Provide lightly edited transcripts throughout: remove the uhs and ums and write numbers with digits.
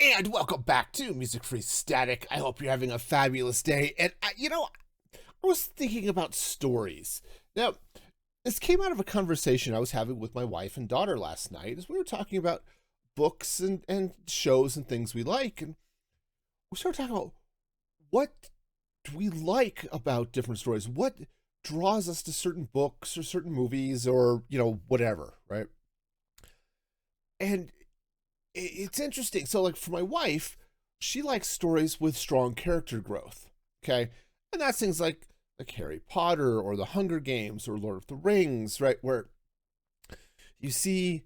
And welcome back to Music Free Static. I hope you're having a fabulous day. And, I was thinking about stories. Now, this came out of a conversation I was having with my wife and daughter last night as we were talking about books and shows and things we like. And we started talking about what do we like about different stories? What draws us to certain books or certain movies or, whatever, right? And it's interesting. So, like, for my wife, she likes stories with strong character growth. Okay, and that's things like Harry Potter or The Hunger Games or Lord of the Rings, right? Where you see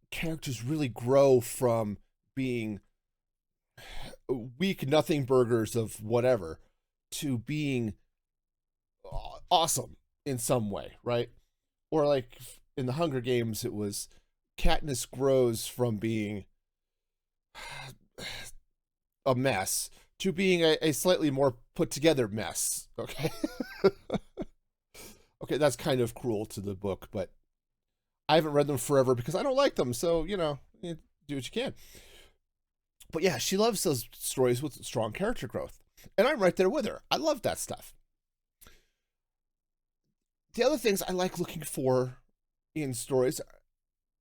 characters really grow from being weak nothing burgers of whatever to being awesome in some way, right? Or like in The Hunger Games, it was Katniss grows from being a mess to being a slightly more put together mess. Okay. Okay, that's kind of cruel to the book, but I haven't read them forever because I don't like them. So, you do what you can. But yeah, she loves those stories with strong character growth. And I'm right there with her. I love that stuff. The other things I like looking for in stories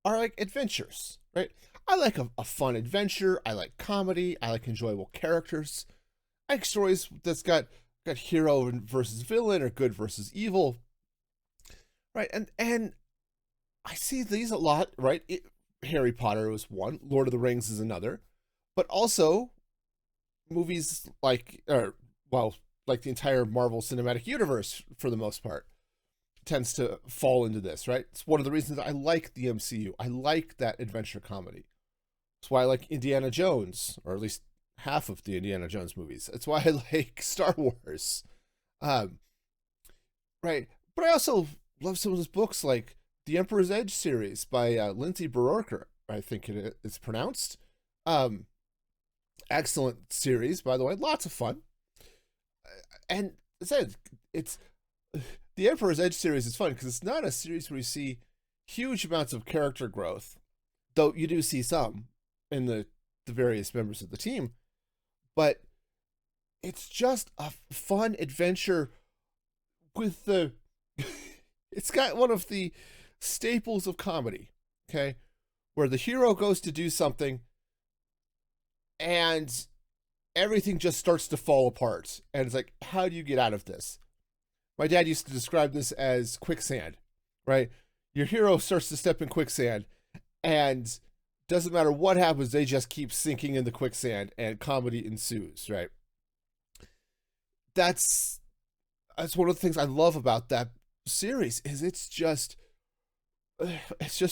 are like adventures, right? I like a fun adventure. I like comedy. I like enjoyable characters. I like stories that's got hero versus villain or good versus evil, right? And I see these a lot, right? Harry Potter was one. Lord of the Rings is another, but also movies like the entire Marvel Cinematic Universe for the most part tends to fall into this, right? It's one of the reasons I like the MCU. I like that adventure comedy. It's why I like Indiana Jones, or at least half of the Indiana Jones movies. It's why I like Star Wars. Um, right. But I also love some of those books like the Emperor's Edge series by Lindsay Buroker, I think it's pronounced. Um, Excellent series, by the way. Lots of fun. And I said, it's the Emperor's Edge series is fun because it's not a series where you see huge amounts of character growth, though you do see some in the various members of the team. But it's just a fun adventure with the. It's got one of the staples of comedy, okay, where the hero goes to do something and everything just starts to fall apart. And it's like, how do you get out of this? My dad used to describe this as quicksand, right? Your hero starts to step in quicksand, and doesn't matter what happens, they just keep sinking in the quicksand, and comedy ensues, right? That's that's one of the things I love about that series is it's just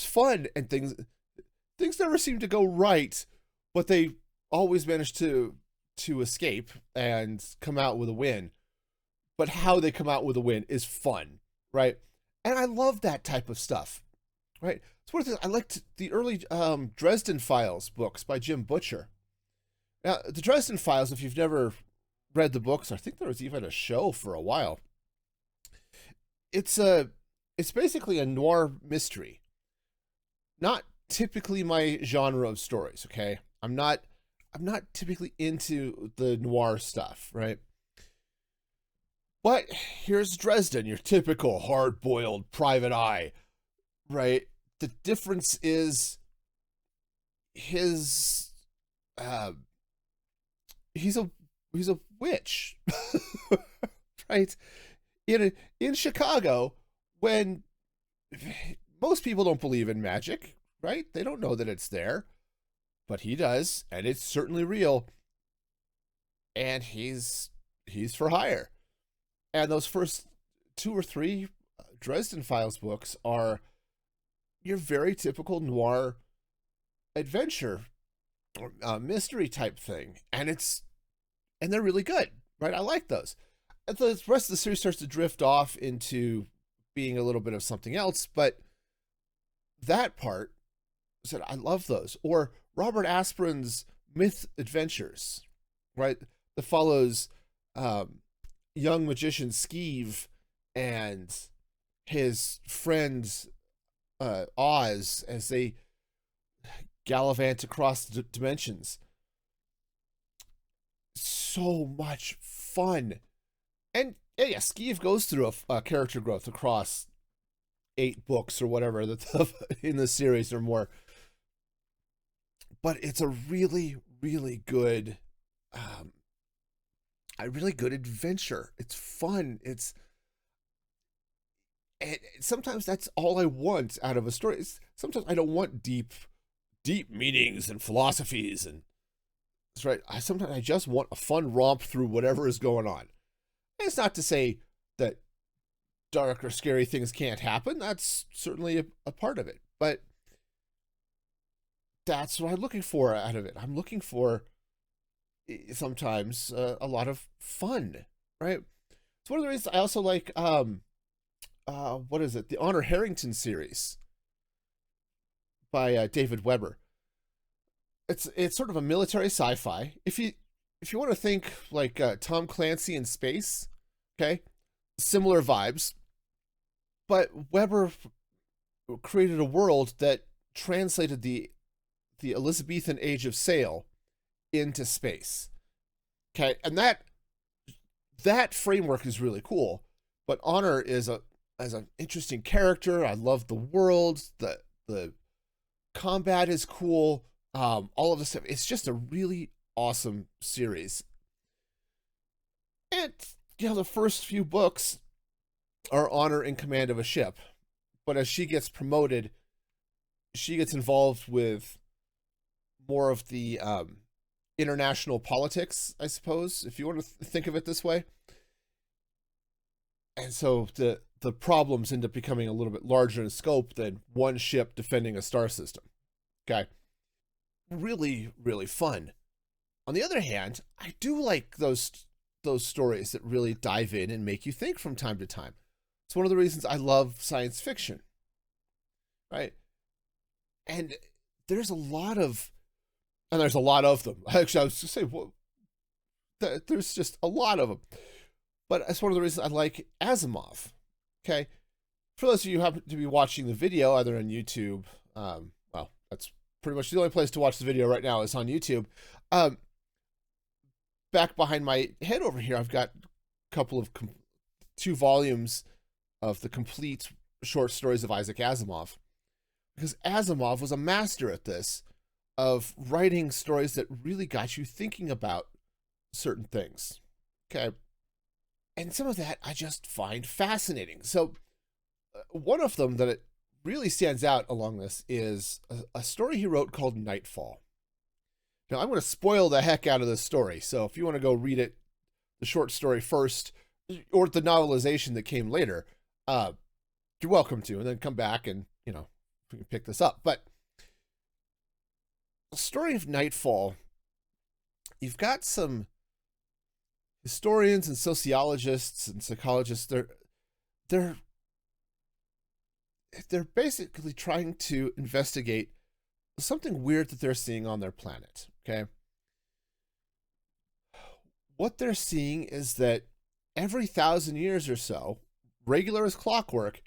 fun, and things never seem to go right, but they always manage to escape and come out with a win. But how they come out with a win is fun, right? And I love that type of stuff, right? It's one of the things I liked the early Dresden Files books by Jim Butcher. Now, the Dresden Files, if you've never read the books, I think there was even a show for a while. It's a it's basically a noir mystery. Not typically my genre of stories, okay? I'm not typically into the noir stuff, right? But here's Dresden, your typical hard-boiled private eye, right? The difference is his uh he's a he's a witch. Right? In Chicago, when most people don't believe in magic, right? They don't know that it's there, but he does, and it's certainly real, and he's for hire. And those first two or three Dresden Files books are your very typical noir adventure mystery type thing, and they're really good, right? I like those. And the rest of the series starts to drift off into being a little bit of something else, but that part I said I love those. Or Robert Asprin's Myth Adventures, right? That follows um, young magician Skeeve and his friend Oz as they gallivant across dimensions. so much fun. And yeah, Skeeve goes through a character growth across 8 books or whatever that's in the series or more. But it's a really, really good, um, a really good adventure. It's fun. And sometimes that's all I want out of a story. Sometimes I don't want deep meanings and philosophies, and that's right. Sometimes I just want a fun romp through whatever is going on. And it's not to say that dark or scary things can't happen. That's certainly a part of it. But that's what I'm looking for out of it. I'm looking for sometimes a lot of fun, right? It's one of the reasons I also like what is it? The Honor Harrington series by David Weber. It's sort of a military sci-fi. If you want to think like Tom Clancy in space, okay, similar vibes. But Weber created a world that translated the Elizabethan age of sail into space. Okay, and that framework is really cool. But Honor is as an interesting character. I love the world. The combat is cool. All of this stuff. It's just a really awesome series. And the first few books are Honor in command of a ship, but as she gets promoted, she gets involved with more of the international politics, I suppose, if you want to think of it this way. And so the problems end up becoming a little bit larger in scope than one ship defending a star system. Okay. Really, really fun. On the other hand, I do like those stories that really dive in and make you think from time to time. It's one of the reasons I love science fiction. Right? And there's a lot of them. Actually, I was just saying, well, there's just a lot of them. But that's one of the reasons I like Asimov. Okay, for those of you who happen to be watching the video, either on YouTube, well, that's pretty much the only place to watch the video right now is on YouTube. Back behind my head over here, I've got a couple of 2 volumes of the complete short stories of Isaac Asimov, because Asimov was a master at this, of writing stories that really got you thinking about certain things. Okay. And some of that I just find fascinating. So one of them that it really stands out along this is a story he wrote called Nightfall. Now, I'm going to spoil the heck out of this story. So if you want to go read it, the short story first, or the novelization that came later, you're welcome to, and then come back and, we can pick this up. But the story of Nightfall, you've got some historians and sociologists and psychologists. They're basically trying to investigate something weird that they're seeing on their planet. Okay, what they're seeing is that every 1,000 years or so, regular as clockwork,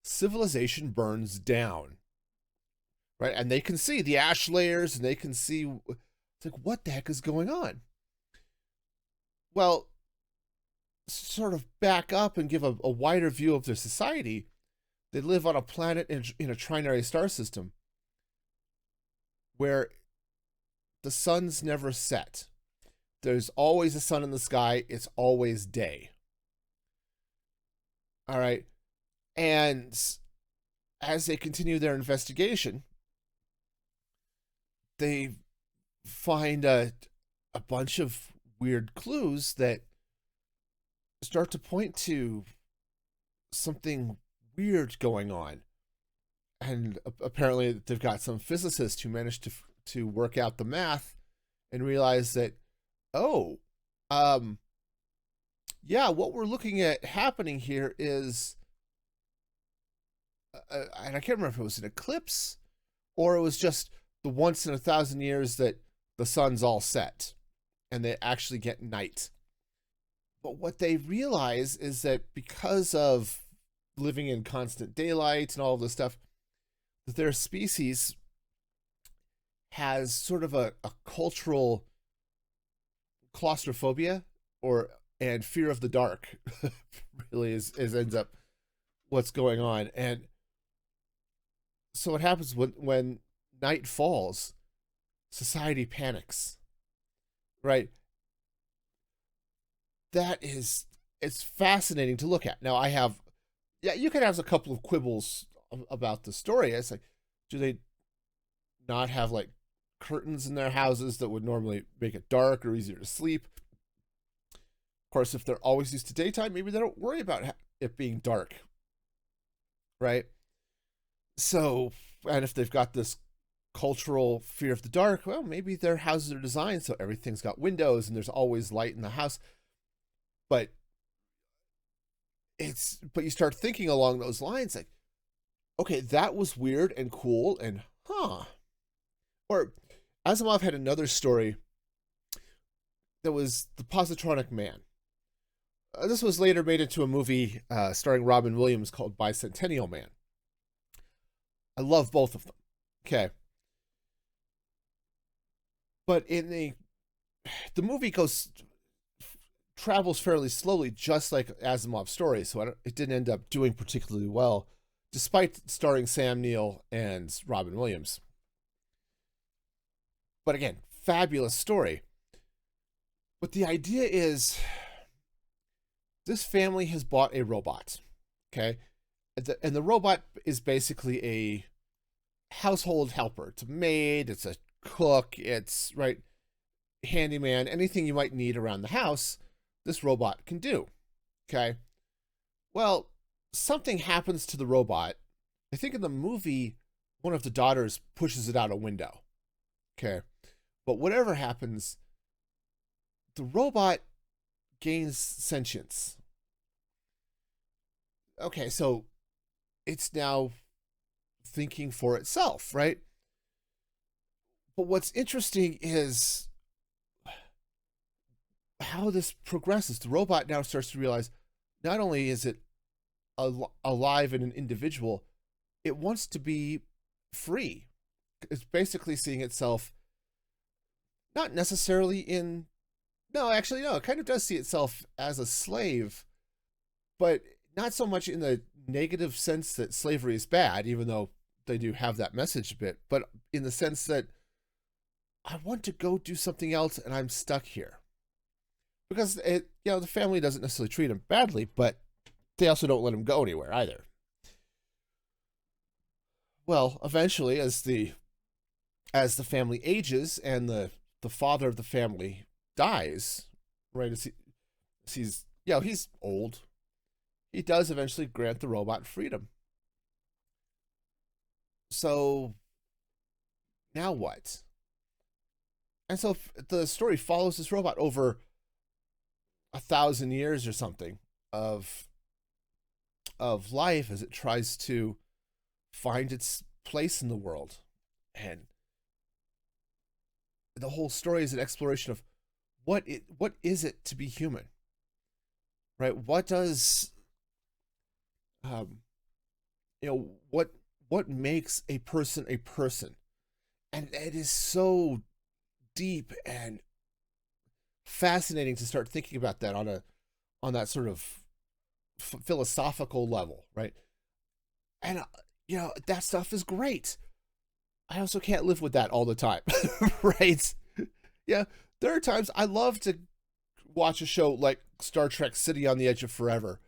civilization burns down. Right, and they can see the ash layers, and they can see, it's like, what the heck is going on? Well, sort of back up and give a wider view of their society. They live on a planet in a trinary star system where the sun's never set. There's always a sun in the sky. It's always day. All right. And as they continue their investigation, they find a bunch of weird clues that start to point to something weird going on. And apparently they've got some physicists who managed to work out the math and realize that, yeah, what we're looking at happening here is, and I can't remember if it was an eclipse or it was just the once in 1,000 years that the sun's all set and they actually get night. But what they realize is that because of living in constant daylight and all of this stuff, that their species has sort of a cultural claustrophobia or and fear of the dark really is ends up what's going on. And so what happens when night falls, society panics, right? That is, it's fascinating to look at. Now I have, yeah, you can have a couple of quibbles about the story. It's like, do they not have like curtains in their houses that would normally make it dark or easier to sleep? Of course, if they're always used to daytime, maybe they don't worry about it being dark, right? So, and if they've got this cultural fear of the dark, well, maybe their houses are designed so everything's got windows and there's always light in the house. But but you start thinking along those lines, like, okay, that was weird and cool and Or Asimov had another story that was The Positronic Man. This was later made into a movie starring Robin Williams called Bicentennial Man. I love both of them. Okay. But in the movie travels fairly slowly, just like Asimov's story, so it didn't end up doing particularly well, despite starring Sam Neill and Robin Williams. But again, fabulous story. But the idea is this family has bought a robot, okay? And the robot is basically a household helper. It's a maid, it's a cook, it's, right, handyman, anything you might need around the house, this robot can do, okay? Well, something happens to the robot. I think in the movie, one of the daughters pushes it out a window, okay? But whatever happens, the robot gains sentience. Okay, so it's now thinking for itself, right? But what's interesting is how this progresses. The robot now starts to realize not only is it alive and an individual, it wants to be free. It's basically seeing itself not necessarily in, no, actually, no, it kind of does see itself as a slave, but not so much in the negative sense that slavery is bad, even though they do have that message a bit, but in the sense that I want to go do something else and I'm stuck here. Because the family doesn't necessarily treat him badly, but they also don't let him go anywhere either. Well, eventually, as the family ages and the father of the family dies, right? He's old. He does eventually grant the robot freedom. So now what? And so the story follows this robot over 1,000 years or something of life as it tries to find its place in the world. And the whole story is an exploration of what is it to be human, right? What does what makes a person a person? And it is so deep and fascinating to start thinking about that on that sort of philosophical level, right? And that stuff is great. I also can't live with that all the time, right? Yeah, there are times I love to watch a show like Star Trek City on the Edge of Forever,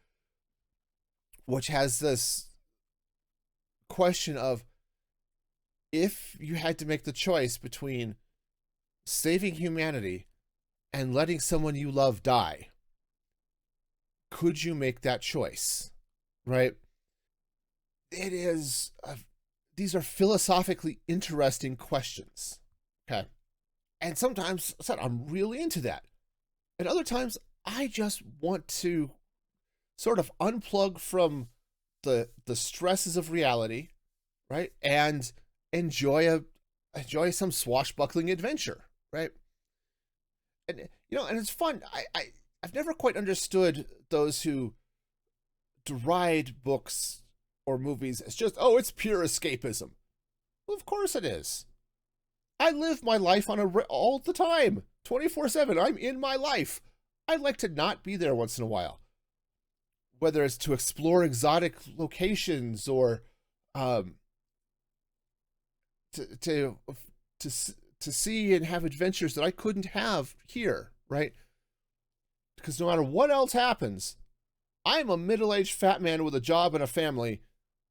which has this question of, if you had to make the choice between saving humanity and letting someone you love die, could you make that choice? Right? It is, these are philosophically interesting questions. Okay. And sometimes, I'm really into that. And other times, I just want to sort of unplug from the stresses of reality, right? And enjoy some swashbuckling adventure, right? And and it's fun. I've never quite understood those who deride books or movies as just, oh, it's pure escapism. Well, of course it is. I live my life all the time. 24/7. I'm in my life. I'd like to not be there once in a while, whether it's to explore exotic locations or um, to to to to see and have adventures that I couldn't have here, right? Because no matter what else happens, I'm a middle-aged fat man with a job and a family.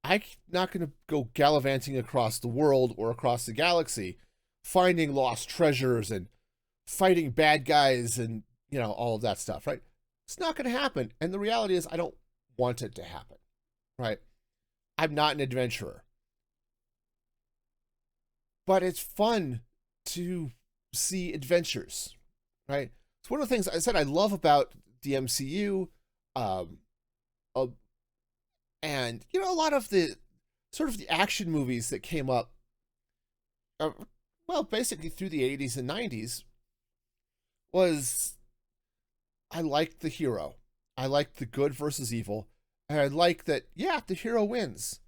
I'm not going to go gallivanting across the world or across the galaxy, finding lost treasures and fighting bad guys and, all of that stuff, right? It's not going to happen. And the reality is, I don't want it to happen, right? I'm not an adventurer. But it's fun to see adventures, right? It's one of the things I said I love about the MCU. Um, uh, and, a lot of the sort of the action movies that came up, well, basically through the 80s and 90s, was I liked the hero. I liked the good versus evil. And I like that, yeah, the hero wins.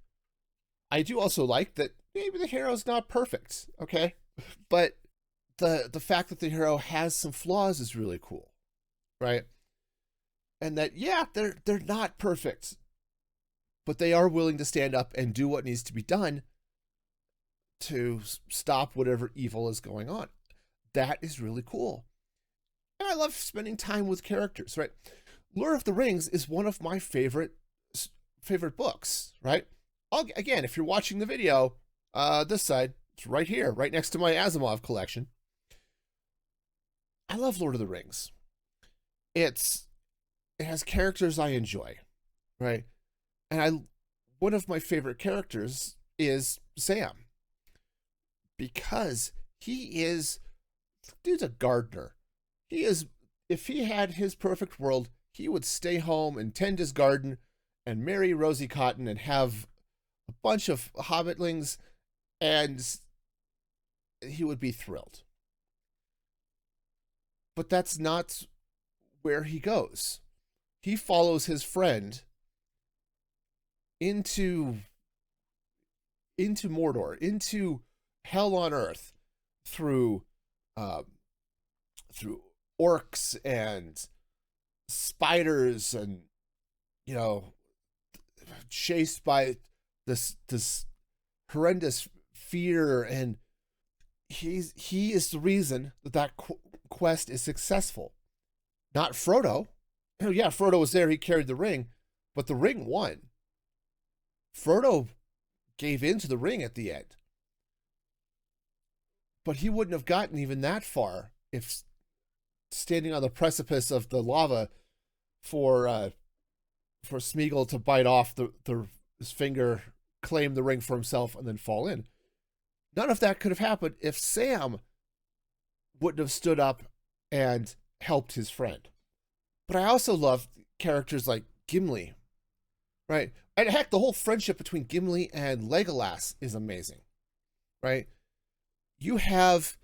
I do also like that maybe the hero's not perfect, okay? But the fact that the hero has some flaws is really cool, right? And that, yeah, they're not perfect, but they are willing to stand up and do what needs to be done to stop whatever evil is going on. That is really cool. And I love spending time with characters, right? Lord of the Rings is one of my favorite books, right? Again, if you're watching the video, this side, it's right here, right next to my Asimov collection. I love Lord of the Rings. It has characters I enjoy, right? And one of my favorite characters is Sam, because dude's a gardener. If he had his perfect world, he would stay home and tend his garden and marry Rosie Cotton and have a bunch of hobbitlings, and he would be thrilled. But that's not where he goes. He follows his friend into Mordor, into hell on earth, through orcs and spiders, and chased by this horrendous fear, and he is the reason that quest is successful. Not Frodo. Yeah, Frodo was there, he carried the ring, but the ring won. Frodo gave in to the ring at the end, but he wouldn't have gotten even that far if standing on the precipice of the lava for Smeagol to bite off his finger, claim the ring for himself, and then fall in. None of that could have happened if Sam wouldn't have stood up and helped his friend. But I also love characters like Gimli, right? And heck, the whole friendship between Gimli and Legolas is amazing, right? You have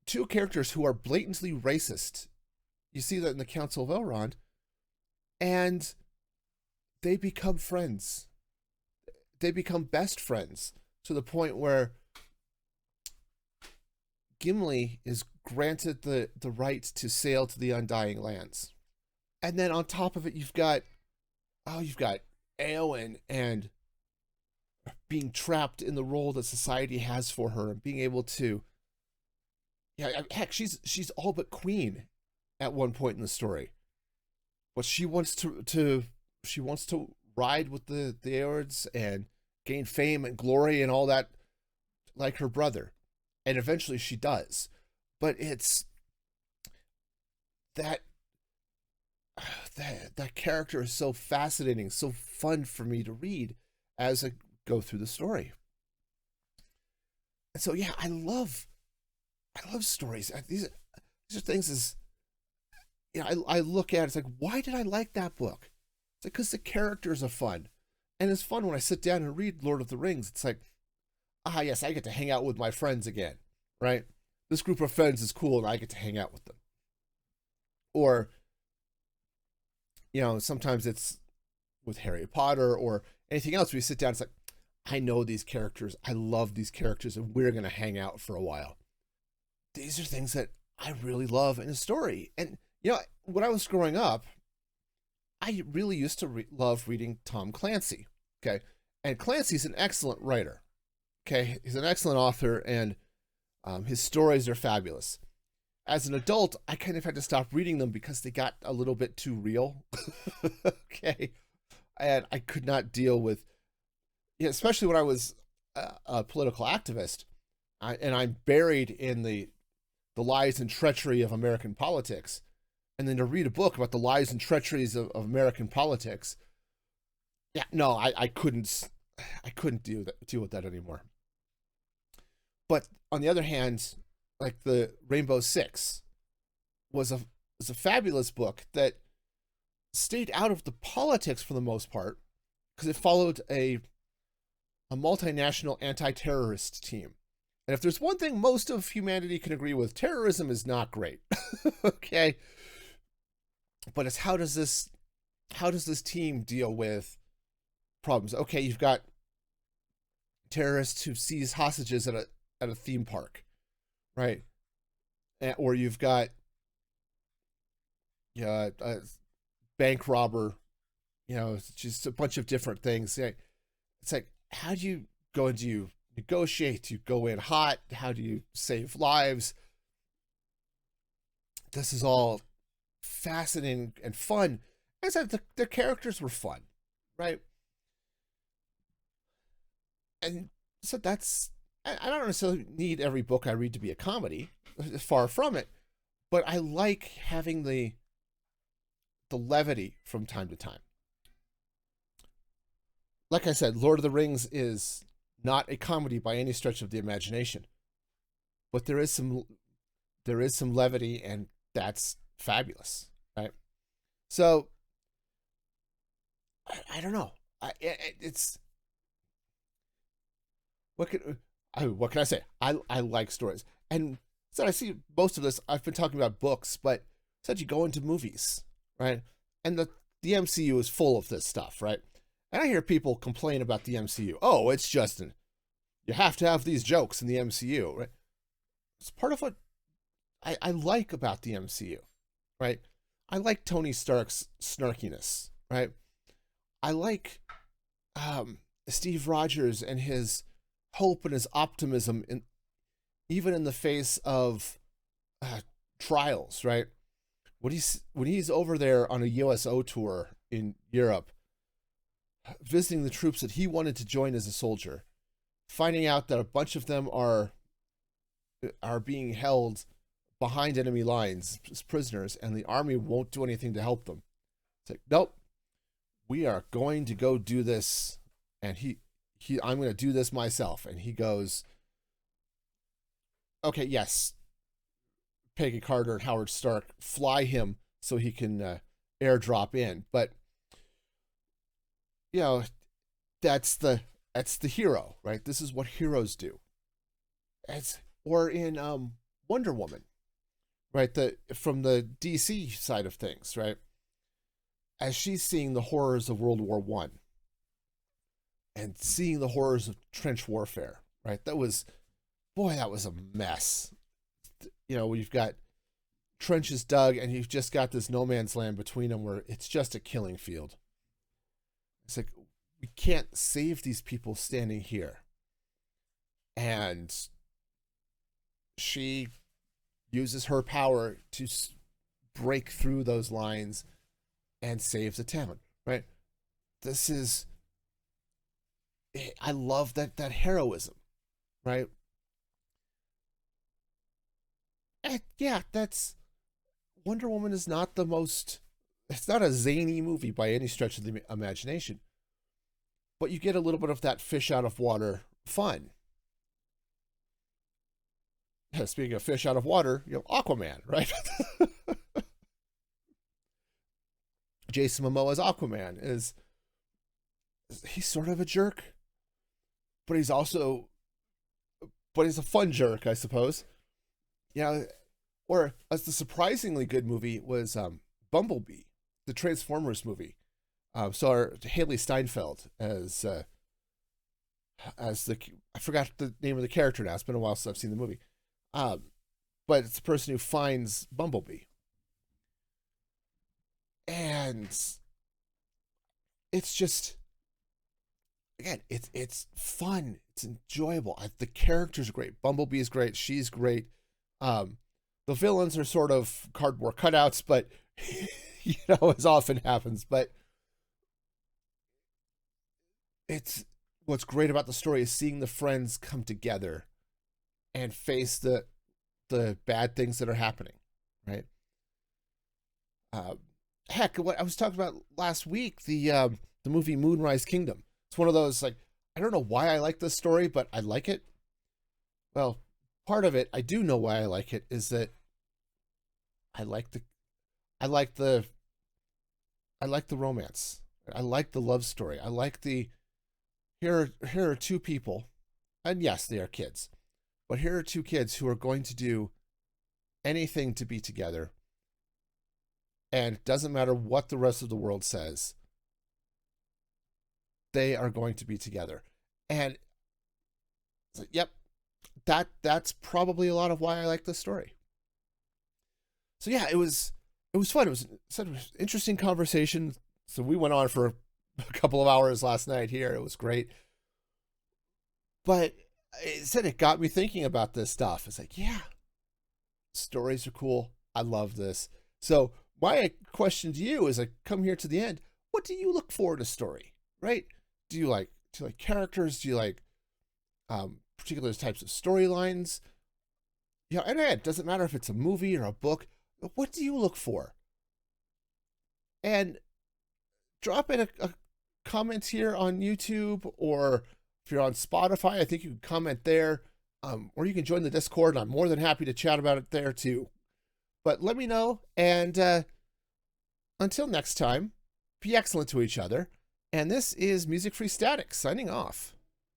two characters who are blatantly racist. You see that in the Council of Elrond, and they become friends. They become best friends to the point where Gimli is granted the right to sail to the Undying Lands. And then on top of it, you've got Éowyn, and being trapped in the role that society has for her, and being able to, heck, she's all but queen at one point in the story, but she wants to ride with the Éords and gain fame and glory and all that, like her brother, and eventually she does. But it's that character is so fascinating, so fun for me to read as I go through the story. And so, yeah, I love stories. These are things I look at, it's like, why did I like that book? It's like, because the characters are fun. And it's fun when I sit down and read Lord of the Rings. It's like, yes, I get to hang out with my friends again, right? This group of friends is cool and I get to hang out with them. Or, sometimes it's with Harry Potter or anything else. We sit down, it's like, I know these characters. I love these characters, and we're going to hang out for a while. These are things that I really love in a story. And when I was growing up, I really used to love reading Tom Clancy. Okay, and Clancy's an excellent writer. Okay, he's an excellent author, and his stories are fabulous. As an adult, I kind of had to stop reading them because they got a little bit too real. Okay, and I could not deal with, especially when I was a political activist, and I'm buried in the lies and treachery of American politics, and then to read a book about the lies and treacheries of American politics, yeah, no, I couldn't deal with that anymore. But on the other hand, like the Rainbow Six was a fabulous book that stayed out of the politics for the most part because it followed a multinational anti-terrorist team. And if there's one thing most of humanity can agree with, terrorism is not great. Okay? But it's how does this team deal with problems? Okay, you've got terrorists who seize hostages at a theme park, right? Or you've got a bank robber, it's just a bunch of different things. It's like, how do you go and do you negotiate? Do you go in hot? How do you save lives? This is all fascinating and fun. As I said, the characters were fun, right? And so I don't necessarily need every book I read to be a comedy, far from it, but I like having the levity from time to time. Like I said, Lord of the Rings is not a comedy by any stretch of the imagination, but there is some levity, and that's fabulous, right? So I don't know. It's what can I say? I like stories, and so I see most of this. I've been talking about books, but said you go into movies, right? And the MCU is full of this stuff, right? And I hear people complain about the MCU. Oh, it's just you have to have these jokes in the MCU, right? It's part of what I like about the MCU, right? I like Tony Stark's snarkiness, right? I like Steve Rogers and his hope and his optimism, even in the face of trials, right? When he's over there on a USO tour in Europe, visiting the troops that he wanted to join as a soldier, finding out that a bunch of them are being held behind enemy lines as prisoners, and the army won't do anything to help them. It's like, nope, we are going to go do this, and I'm going to do this myself. And he goes, okay, yes, Peggy Carter and Howard Stark fly him so he can airdrop in, but that's the hero, right? This is what heroes do. Or in Wonder Woman, right? From the DC side of things, right? As she's seeing the horrors of World War One and seeing the horrors of trench warfare, right? That was a mess. We've got trenches dug, and you've just got this no man's land between them where it's just a killing field. It's like, we can't save these people standing here. And she uses her power to break through those lines and saves the town, right? I love that heroism, right? And yeah, that's Wonder Woman is not it's not a zany movie by any stretch of the imagination, but you get a little bit of that fish out of water fun. Speaking of fish out of water, Aquaman, right? Jason Momoa's Aquaman he's sort of a jerk, but he's a fun jerk, I suppose. Or as the surprisingly good movie was Bumblebee, the Transformers movie. Saw Haley Steinfeld as the I forgot the name of the character now. It's been a while since I've seen the movie. but it's the person who finds Bumblebee. And it's just, again, it's fun. It's enjoyable. The characters are great. Bumblebee is great. She's great. The villains are sort of cardboard cutouts, but as often happens. But it's what's great about the story is seeing the friends come together and face the bad things that are happening, right? Heck, what I was talking about last week, the movie Moonrise Kingdom. It's one of those, like, I don't know why I like this story, but I like it. Well, part of it, I do know why I like it, is that I like the I like the I like the romance. I like the love story. I like the here are two people, and yes, they are kids, but here are two kids who are going to do anything to be together, and it doesn't matter what the rest of the world says. They are going to be together, and yep, that's probably a lot of why I like this story. So yeah, it was fun. It was such an interesting conversation. So we went on for a couple of hours last night here. It was great. But it said it got me thinking about this stuff. It's like, yeah, stories are cool. I love this. So my question to you as I come here to the end, what do you look for in a story? Right? Do you like characters? Do you like particular types of storylines? Yeah, and it doesn't matter if it's a movie or a book. What do you look for? And drop in a comment here on YouTube, or if you're on Spotify, I think you can comment there, or you can join the Discord. I'm more than happy to chat about it there too. But let me know, and until next time, be excellent to each other. And this is Music Free Static signing off.